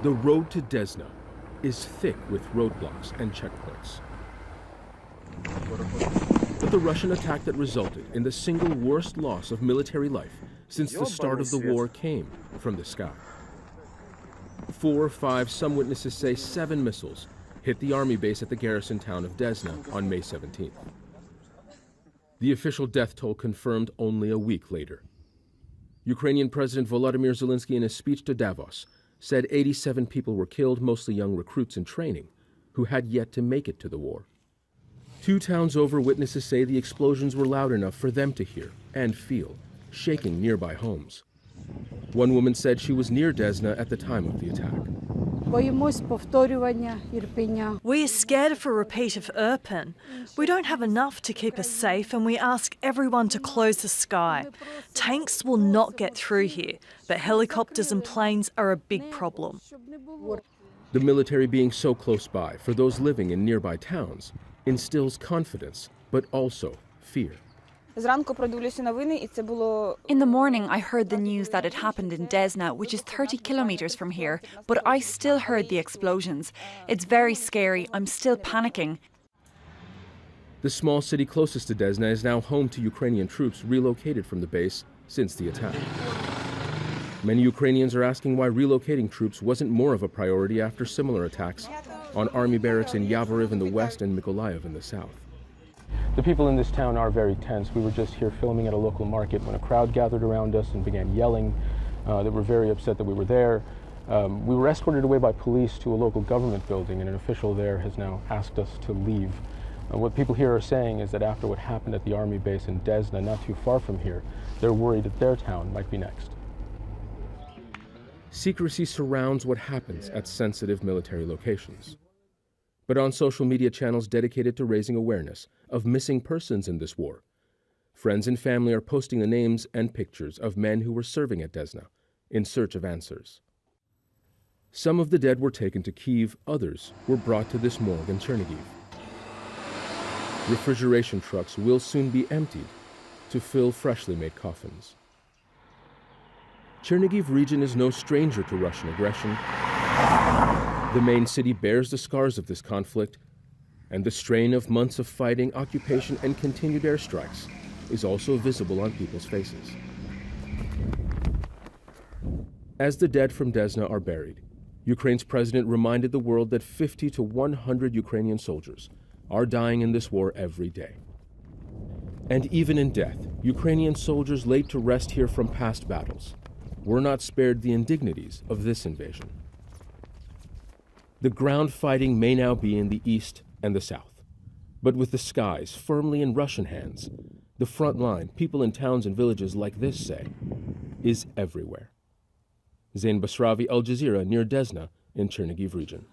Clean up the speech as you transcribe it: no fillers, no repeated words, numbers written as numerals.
The road to Desna is thick with roadblocks and checkpoints. But the Russian attack that resulted in the single worst loss of military life since the start of the war came from the sky. 4, 5, some witnesses say 7 missiles hit the army base at the garrison town of Desna on May 17th. The official death toll confirmed only a week later. Ukrainian President Volodymyr Zelensky, in a speech to Davos, said 87 people were killed, mostly young recruits in training, who had yet to make it to the war. 2 towns over, witnesses say the explosions were loud enough for them to hear and feel, shaking nearby homes. One woman said she was near Desna at the time of the attack. We are scared of a repeat of Irpin. We don't have enough to keep us safe, and we ask everyone to close the sky. Tanks will not get through here, but helicopters and planes are a big problem. The military being so close by for those living in nearby towns instills confidence, but also fear. In the morning, I heard the news that it happened in Desna, which is 30 kilometres from here, but I still heard the explosions. It's very scary. I'm still panicking. The small city closest to Desna is now home to Ukrainian troops relocated from the base since the attack. Many Ukrainians are asking why relocating troops wasn't more of a priority after similar attacks on army barracks in Yavoriv in the west and Mykolaiv in the south. The people in this town are very tense. We were just here filming at a local market when a crowd gathered around us and began yelling. They were very upset that we were there. We were escorted away by police to a local government building, and an official there has now asked us to leave. What people here are saying is that after what happened at the army base in Desna, not too far from here, they're worried that their town might be next. Secrecy surrounds what happens at sensitive military locations. But on social media channels dedicated to raising awareness of missing persons in this war, friends and family are posting the names and pictures of men who were serving at Desna in search of answers. Some of the dead were taken to Kyiv, others were brought to this morgue in Chernihiv. Refrigeration trucks will soon be emptied to fill freshly made coffins. Chernihiv region is no stranger to Russian aggression. The main city bears the scars of this conflict, and the strain of months of fighting, occupation, and continued airstrikes is also visible on people's faces. As the dead from Desna are buried, Ukraine's president reminded the world that 50 to 100 Ukrainian soldiers are dying in this war every day. And even in death, Ukrainian soldiers laid to rest here from past battles were not spared the indignities of this invasion. The ground fighting may now be in the east and the south, but with the skies firmly in Russian hands, the front line, people in towns and villages like this say, is everywhere. Zein, Basravi, Al Jazeera, near Desna in Chernihiv region.